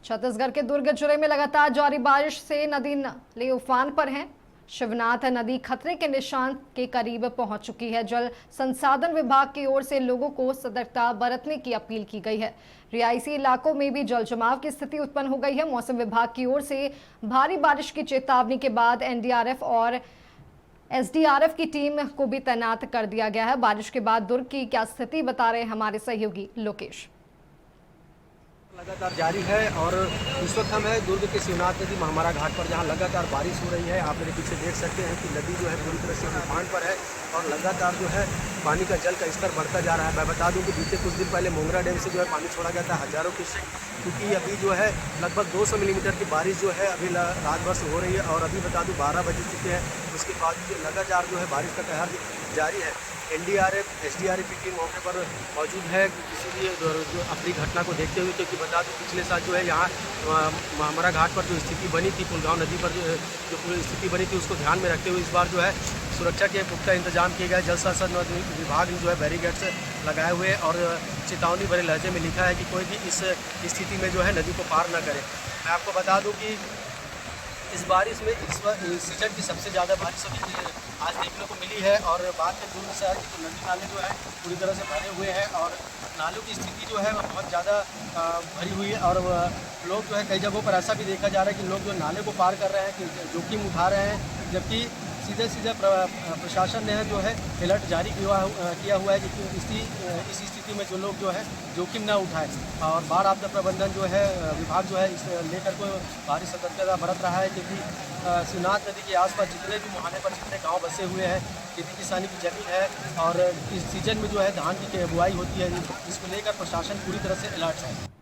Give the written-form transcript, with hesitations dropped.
छत्तीसगढ़ के दुर्ग जिले में लगातार जारी बारिश से नदी नाले उफान पर हैं। शिवनाथ नदी खतरे के निशान के करीब पहुंच चुकी है। जल संसाधन विभाग की ओर से लोगों को सतर्कता बरतने की अपील की गई है। रिहायशी इलाकों में भी जल जमाव की स्थिति उत्पन्न हो गई है। मौसम विभाग की ओर से भारी बारिश की चेतावनी के बाद एनडीआरएफ और एसडीआरएफ की टीम को भी तैनात कर दिया गया है। बारिश के बाद दुर्ग की क्या स्थिति बता रहे हैं हमारे सहयोगी लोकेश। लगातार जारी है और इस वक्त हम है दुर्ग के शिवनाथ नदी महामारा घाट पर, जहां लगातार बारिश हो रही है। आप मेरे पीछे देख सकते हैं कि नदी जो है पूरी तरह से उफान पर है और लगातार जो है पानी का जल का स्तर बढ़ता जा रहा है। मैं बता दूं कि बीते कुछ दिन पहले मोंगरा डैम से जो है पानी छोड़ा गया था हज़ारों क्यूसेक, क्योंकि अभी जो है लगभग 200 मिलीमीटर की बारिश जो है अभी रात भर से हो रही है। और अभी बता दूँ 12 बज चुके हैं, उसके बाद लगातार जो है बारिश का कहर जारी है। एनडीआरएफ एसडीआरएफ की टीम मौके पर मौजूद है किसी भी जो अपनी घटना को देखते हुए, क्योंकि बता दूं पिछले साल जो है यहाँ महामारा घाट पर जो स्थिति बनी थी, पुलगांव नदी पर जो पूरी स्थिति बनी थी, उसको ध्यान में रखते हुए इस बार जो है सुरक्षा के पुख्ता इंतजाम किए गए। जल संसाधन विभाग ने जो है बैरिकेड्स लगाए हुए और चेतावनी भरे लहजे में लिखा है कि कोई भी इस स्थिति में जो है नदी को पार न करे। मैं आपको बता दूँ कि इस बारिश में इस सीजन की सबसे ज़्यादा बारिश अभी आज देखने को मिली है। और बात करें दुर्ग शहर की, तो नदी नाले जो है पूरी तरह से भरे हुए हैं और नालों की स्थिति जो है वह बहुत ज़्यादा भरी हुई है। और लोग जो है कई जगहों पर ऐसा भी देखा जा रहा है कि लोग जो नाले को पार कर रहे हैं, कि जोखिम उठा रहे हैं, जबकि सीधे प्रशासन ने जो है अलर्ट जारी किया हुआ है कि इस स्थिति में जो लोग जो है जोखिम न उठाएं। और बाढ़ आपदा प्रबंधन जो है विभाग जो है इस लेकर को भारी सतर्कता बरत रहा है, क्योंकि शिवनाथ नदी के आसपास जितने भी मुहाने पर जितने गांव बसे हुए हैं, खेती किसानी की जमीन है और इस सीजन में जो है धान की बुआई होती है, इसको लेकर प्रशासन पूरी तरह से अलर्ट है।